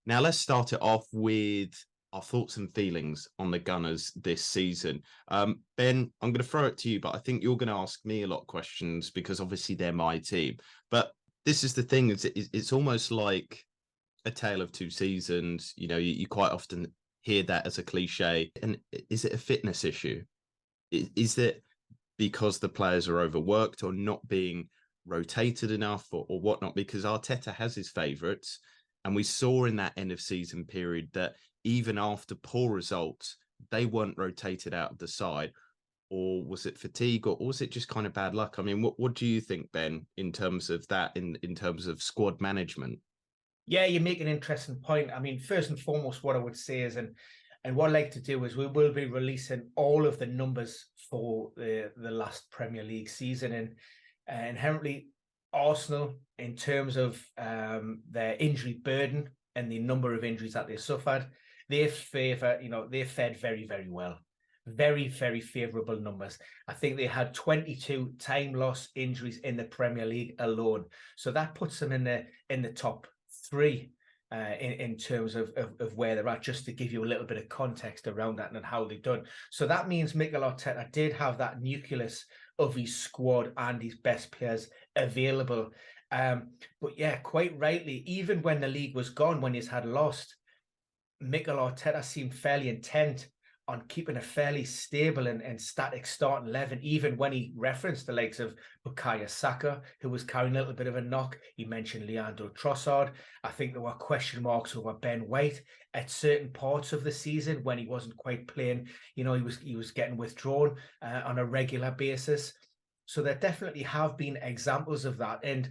Now, let's start it off with our thoughts and feelings on the Gunners this season. Ben, I'm going to throw it to you, but I think you're going to ask me a lot of questions because obviously they're my team. But this is the thing, it's almost like a tale of two seasons. You quite often hear that as a cliche. And is it a fitness issue? Is it because the players are overworked or not being rotated enough or whatnot? Because Arteta has his favourites. And we saw in that end of season period that even after poor results, they weren't rotated out of the side. Or was it fatigue, or was it just kind of bad luck? I mean, what do you think, Ben, in terms of that, in terms of squad management? Yeah, you make an interesting point. I mean, first and foremost, what I would say is, and what I'd like to do is we will be releasing all of the numbers for the last Premier League season, and inherently Arsenal, in terms of their injury burden and the number of injuries that they suffered, they fared very, very well. Very, very favourable numbers. I think they had 22 time loss injuries in the Premier League alone. So that puts them in the top three in terms of where they're at, just to give you a little bit of context around that and how they've done. So that means Mikel Arteta did have that nucleus of his squad and his best players available. But yeah, quite rightly, even when the league was gone, when he's had lost, Mikel Arteta seemed fairly intent on keeping a fairly stable and static starting 11, even when he referenced the likes of Bukayo Saka, who was carrying a little bit of a knock. He mentioned Leandro Trossard. I think there were question marks over Ben White at certain parts of the season when he wasn't quite playing. He was getting withdrawn on a regular basis. So there definitely have been examples of that. And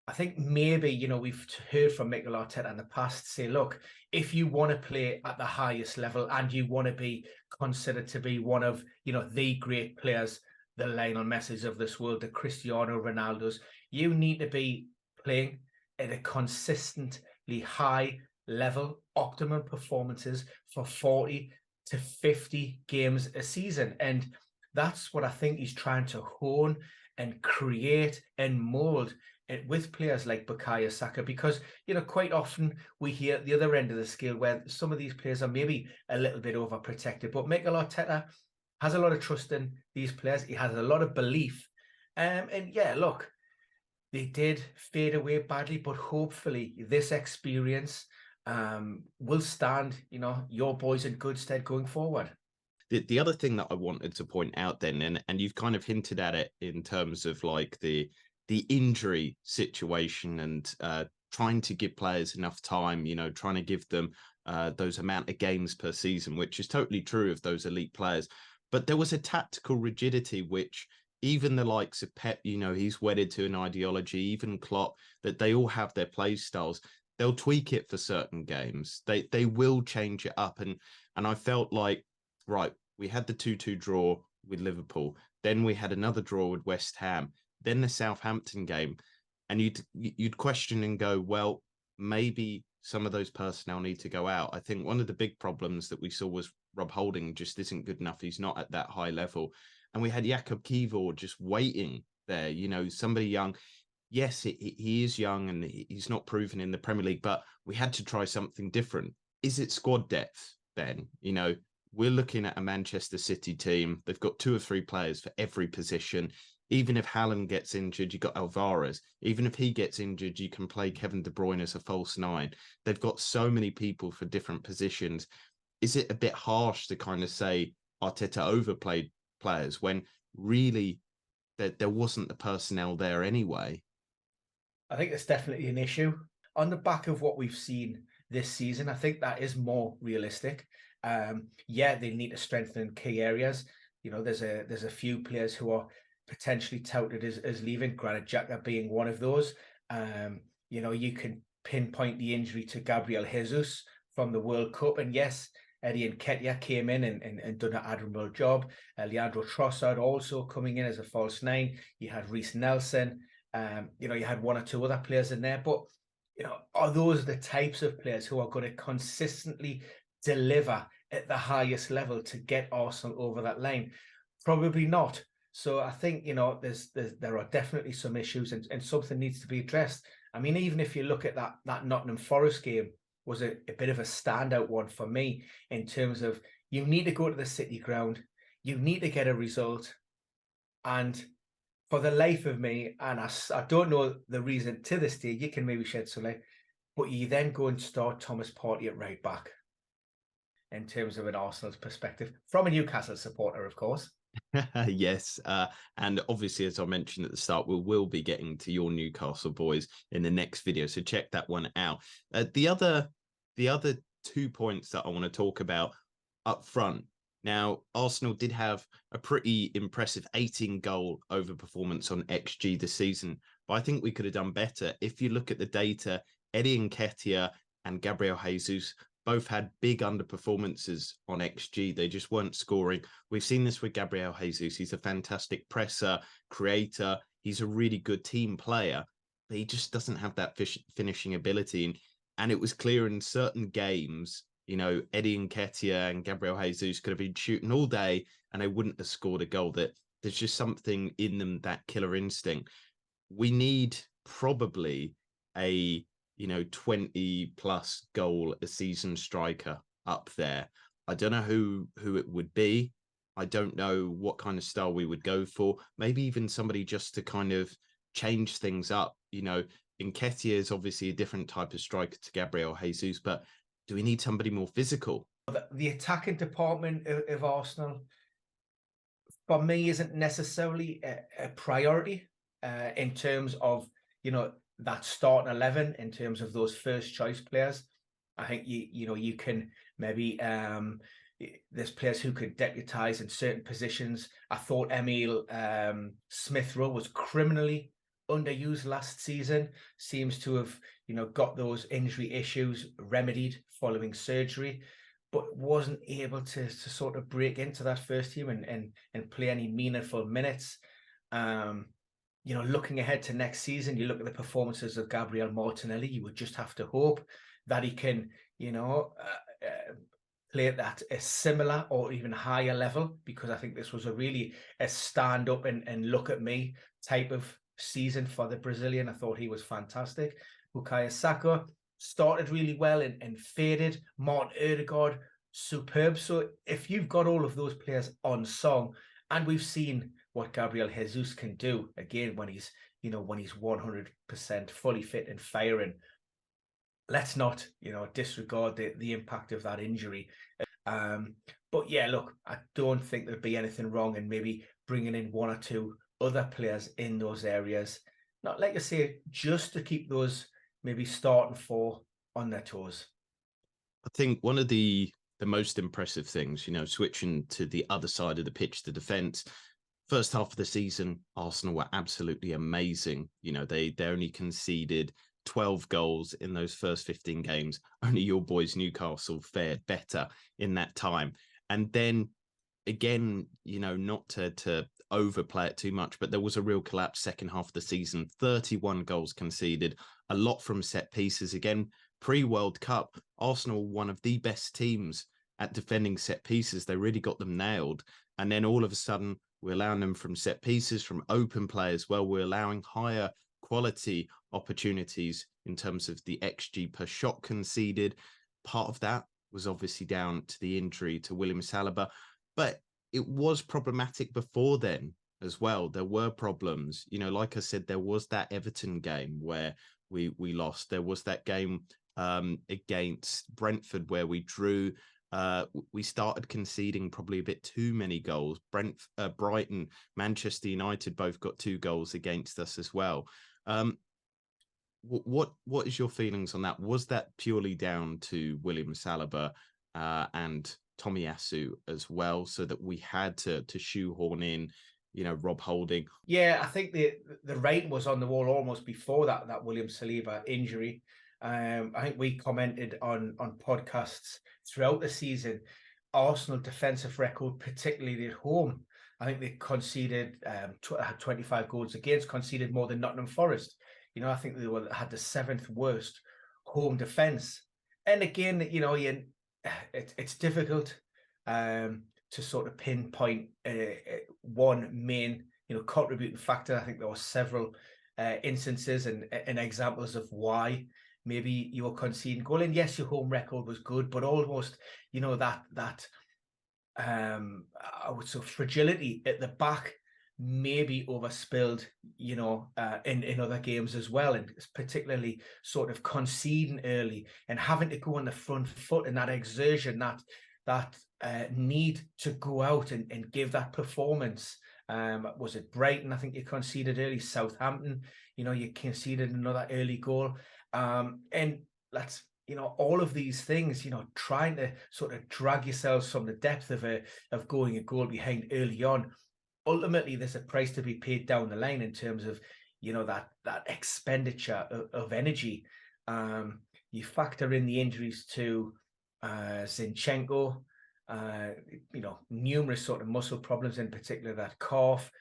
I think maybe, we've heard from Mikel Arteta in the past say, look, if you want to play at the highest level and you want to be considered to be one of, the great players, the Lionel Messis of this world, the Cristiano Ronaldos, you need to be playing at a consistently high level, optimum performances for 40 to 50 games a season. And that's what I think he's trying to hone and create and mold with players like Bukayo Saka, because quite often we hear at the other end of the scale where some of these players are maybe a little bit overprotected, but Mikel Arteta has a lot of trust in these players. He has a lot of belief, and yeah, look, they did fade away badly, but hopefully this experience will stand your boys in good stead going forward. The other thing that I wanted to point out then, and you've kind of hinted at it in terms of like the injury situation and trying to give players enough time, trying to give them those amount of games per season, which is totally true of those elite players. But there was a tactical rigidity, which even the likes of Pep, he's wedded to an ideology, even Klopp, that they all have their play styles. They'll tweak it for certain games. They will change it up. And I felt like, right, we had the 2-2 draw with Liverpool. Then we had another draw with West Ham. Then the Southampton game, and you'd question and go, well, maybe some of those personnel need to go out. I think one of the big problems that we saw was Rob Holding just isn't good enough. He's not at that high level. And we had Jakub Kiwior just waiting there, somebody young. Yes, he is young and he's not proven in the Premier League, but we had to try something different. Is it squad depth, Ben? We're looking at a Manchester City team. They've got 2 or 3 players for every position. Even if Haaland gets injured, you've got Alvarez. Even if he gets injured, you can play Kevin De Bruyne as a false 9. They've got so many people for different positions. Is it a bit harsh to kind of say Arteta overplayed players when really there wasn't the personnel there anyway? I think it's definitely an issue. On the back of what we've seen this season, I think that is more realistic. Yeah, they need to strengthen key areas. There's a few players who are potentially touted as leaving, Granit Xhaka being one of those. You can pinpoint the injury to Gabriel Jesus from the World Cup, and yes, Eddie Nketiah came in and done an admirable job. Leandro Trossard also coming in as a false 9. You had Reece Nelson. You had 1 or 2 other players in there, but are those the types of players who are going to consistently deliver at the highest level to get Arsenal over that line? Probably not. So I think, there are definitely some issues and something needs to be addressed. I mean, even if you look at that Nottingham Forest game was a bit of a standout one for me in terms of you need to go to the City ground, you need to get a result, and for the life of me, and I don't know the reason to this day, you can maybe shed some light, but you then go and start Thomas Partey at right back in terms of an Arsenal's perspective, from a Newcastle supporter, of course. Yes, and obviously, as I mentioned at the start, we will be getting to your Newcastle boys in the next video, so check that one out. The other 2 points that I want to talk about up front. Now, Arsenal did have a pretty impressive 18-goal overperformance on XG this season, but I think we could have done better. If you look at the data, Eddie Nketiah and Gabriel Jesus both had big underperformances on XG. They just weren't scoring. We've seen this with Gabriel Jesus. He's a fantastic presser, creator. He's a really good team player, but he just doesn't have that finishing ability. And it was clear in certain games, Eddie Nketiah and Gabriel Jesus could have been shooting all day and they wouldn't have scored a goal. That there's just something in them, that killer instinct. We need probably a 20 plus goal a season striker up there. I don't know who it would be. I don't know what kind of style we would go for. Maybe even somebody just to kind of change things up. Nketiah is obviously a different type of striker to Gabriel Jesus, but do we need somebody more physical? The attacking department of Arsenal, for me, isn't necessarily a priority in terms of, that starting 11, in terms of those first choice players. I think you can maybe there's players who could deputise in certain positions. I thought Emil Smith-Rowe was criminally underused last season. Seems to have got those injury issues remedied following surgery, but wasn't able to sort of break into that first team and play any meaningful minutes. Looking ahead to next season, you look at the performances of Gabriel Martinelli, you would just have to hope that he can, play at that a similar or even higher level, because I think this was a stand up and look at me type of season for the Brazilian. I thought he was fantastic. Bukayo Saka started really well and faded. Martin Ødegaard, superb. So if you've got all of those players on song, and we've seen what Gabriel Jesus can do again when he's 100% fully fit and firing, let's not disregard the impact of that injury. But yeah, look, I don't think there'd be anything wrong in maybe bringing in one or two other players in those areas, not like I say, just to keep those maybe starting four on their toes. I think one of the most impressive things, switching to the other side of the pitch, the defense. First half of the season, Arsenal were absolutely amazing. They only conceded 12 goals in those first 15 games. Only your boys Newcastle fared better in that time. And then again, not to overplay it too much, but there was a real collapse second half of the season. 31 goals conceded, a lot from set pieces. Again, pre-World Cup, Arsenal, one of the best teams at defending set pieces. They really got them nailed. And then all of a sudden, we're allowing them from set pieces, from open play as well. We're allowing higher quality opportunities in terms of the XG per shot conceded. Part of that was obviously down to the injury to William Saliba, but it was problematic before then as well. There were problems. Like I said, there was that Everton game where we lost. There was that game against Brentford where we drew. We started conceding probably a bit too many goals. Brighton, Manchester United both got 2 goals against us as well. What is your feelings on that? Was that purely down to William Saliba and Tomiyasu as well, so that we had to shoehorn in, Rob Holding? Yeah, I think the writing was on the wall almost before that William Saliba injury. I think we commented on podcasts throughout the season, Arsenal defensive record, particularly at home. I think they conceded had 25 goals against, conceded more than Nottingham Forest. I think they had the 7th worst home defense. And again, it's difficult to sort of pinpoint one main contributing factor. I think there were several instances and examples of why maybe you were conceding goal. And yes, your home record was good, but almost, you know, that I would say fragility at the back maybe overspilled, you know, in other games as well, and particularly sort of conceding early and having to go on the front foot, and that exertion, that need to go out and give that performance. Was it Brighton? I think you conceded early. Southampton, you know, you conceded another early goal, and that's, you know, all of these things, you know, trying to sort of drag yourselves from the depth of going a goal behind early on. Ultimately, there's a price to be paid down the line in terms of, you know, that expenditure of energy. You factor in the injuries to Zinchenko, you know, numerous sort of muscle problems, in particular that calf.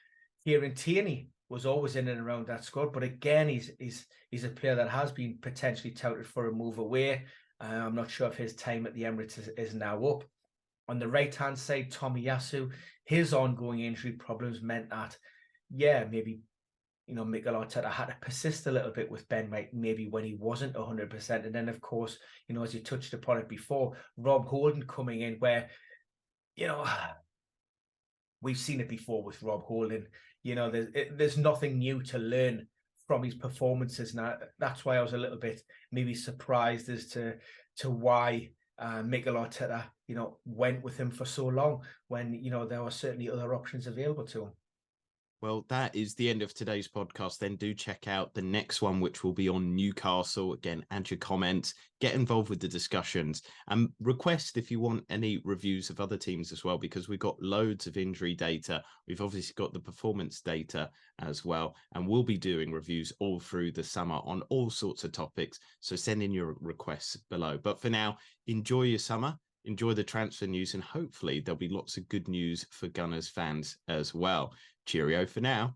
Kieran Tierney was always in and around that squad, but again, he's a player that has been potentially touted for a move away. I'm not sure if his time at the Emirates is now up. On the right-hand side, Tomiyasu, his ongoing injury problems meant that, yeah, maybe, you know, Mikel Arteta had to persist a little bit with Ben White, maybe when he wasn't 100%. And then, of course, you know, as you touched upon it before, Rob Holding coming in, where, you know, we've seen it before with Rob Holding. You know, there's nothing new to learn from his performances. Now, that's why I was a little bit maybe surprised as to why Mikel Arteta, you know, went with him for so long when, you know, there were certainly other options available to him. Well, that is the end of today's podcast. Then do check out the next one, which will be on Newcastle. Again, add your comments, get involved with the discussions, and request if you want any reviews of other teams as well, because we've got loads of injury data. We've obviously got the performance data as well, and we'll be doing reviews all through the summer on all sorts of topics. So send in your requests below. But for now, enjoy your summer. Enjoy the transfer news, and hopefully there'll be lots of good news for Gunners fans as well. Cheerio for now.